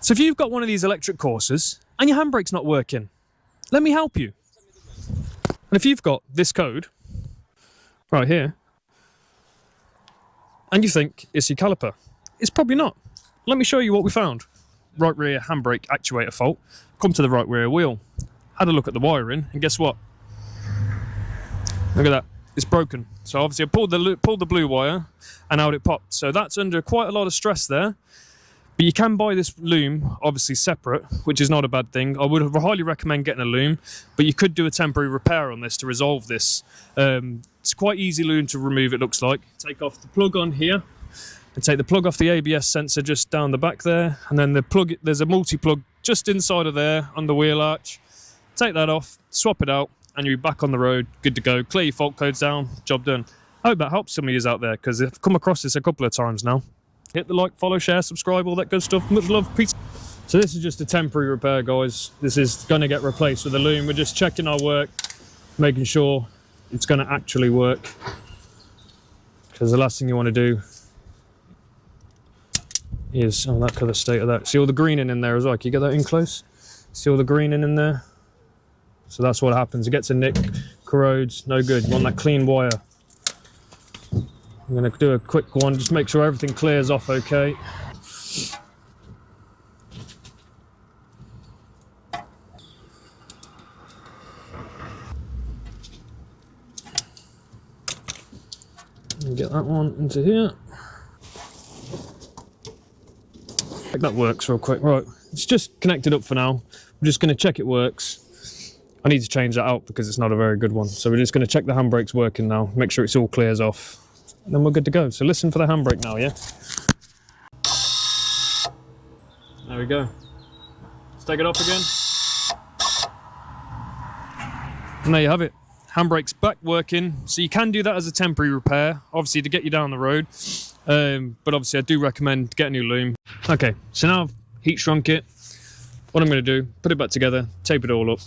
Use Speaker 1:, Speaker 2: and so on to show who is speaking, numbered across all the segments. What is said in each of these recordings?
Speaker 1: So if you've got one of these electric Corsas and your handbrake's not working, let me help you. And if you've got this code right here and you think it's your caliper, it's probably not. Let me show you what we found. Right rear handbrake actuator fault. Come to the right rear wheel. Had a look at the wiring, and guess what? Look at that. It's broken. So obviously I pulled the blue wire and out it popped. So that's under quite a lot of stress there. But you can buy this loom, obviously separate, which is not a bad thing. I would highly recommend getting a loom, but you could do a temporary repair on this to resolve this. It's quite easy loom to remove, it looks like. Take off the plug on here, and take the plug off the ABS sensor just down the back there, and then the plug, there's a multi-plug just inside of there on the wheel arch. Take that off, swap it out, and you're back on the road, good to go. Clear your fault codes down, job done. I hope that helps some of you out there, because I've come across this a couple of times now. Hit the like, follow, share, subscribe, all that good stuff. Much love, peace. So this is just a temporary repair, guys. This is going to get replaced with a loom. We're just checking our work, making sure it's going to actually work. Because the last thing you want to do is, oh, that colour state of that. See all the greening in there as well? Can you get that in close? See all the greening in there? So that's what happens. It gets a nick, corrodes, no good. You want that clean wire. I'm going to do a quick one, just make sure everything clears off okay. And get that one into here. That works real quick. Right, it's just connected up for now. We're just going to check it works. I need to change that out because it's not a very good one. So we're just going to check the handbrake's working now, make sure it's all clears off. And then we're good to go. So listen for the handbrake now, yeah? There we go. Let's take it off again. And there you have it. Handbrake's back working. So you can do that as a temporary repair, obviously to get you down the road. But obviously I do recommend get a new loom. Okay, so now I've heat shrunk it. What I'm going to do, put it back together, tape it all up.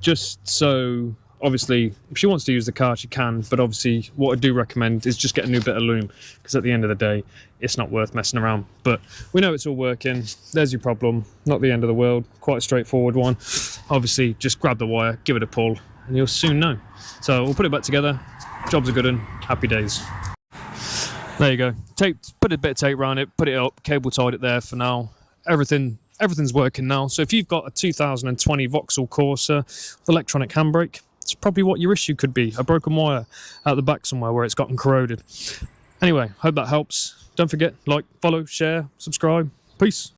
Speaker 1: Just so, obviously, if she wants to use the car, she can. But obviously, what I do recommend is just get a new bit of loom. Because at the end of the day, it's not worth messing around. But we know it's all working. There's your problem. Not the end of the world. Quite a straightforward one. Obviously, just grab the wire, give it a pull, and you'll soon know. So we'll put it back together. Job's a good one. Happy days. There you go. Tape, put a bit of tape around it, put it up, cable tied it there for now. Everything's working now. So if you've got a 2020 Vauxhall Corsa with electronic handbrake, it's probably what your issue could be. A broken wire out the back somewhere where it's gotten corroded. Anyway, hope that helps. Don't forget, like, follow, share, subscribe. Peace.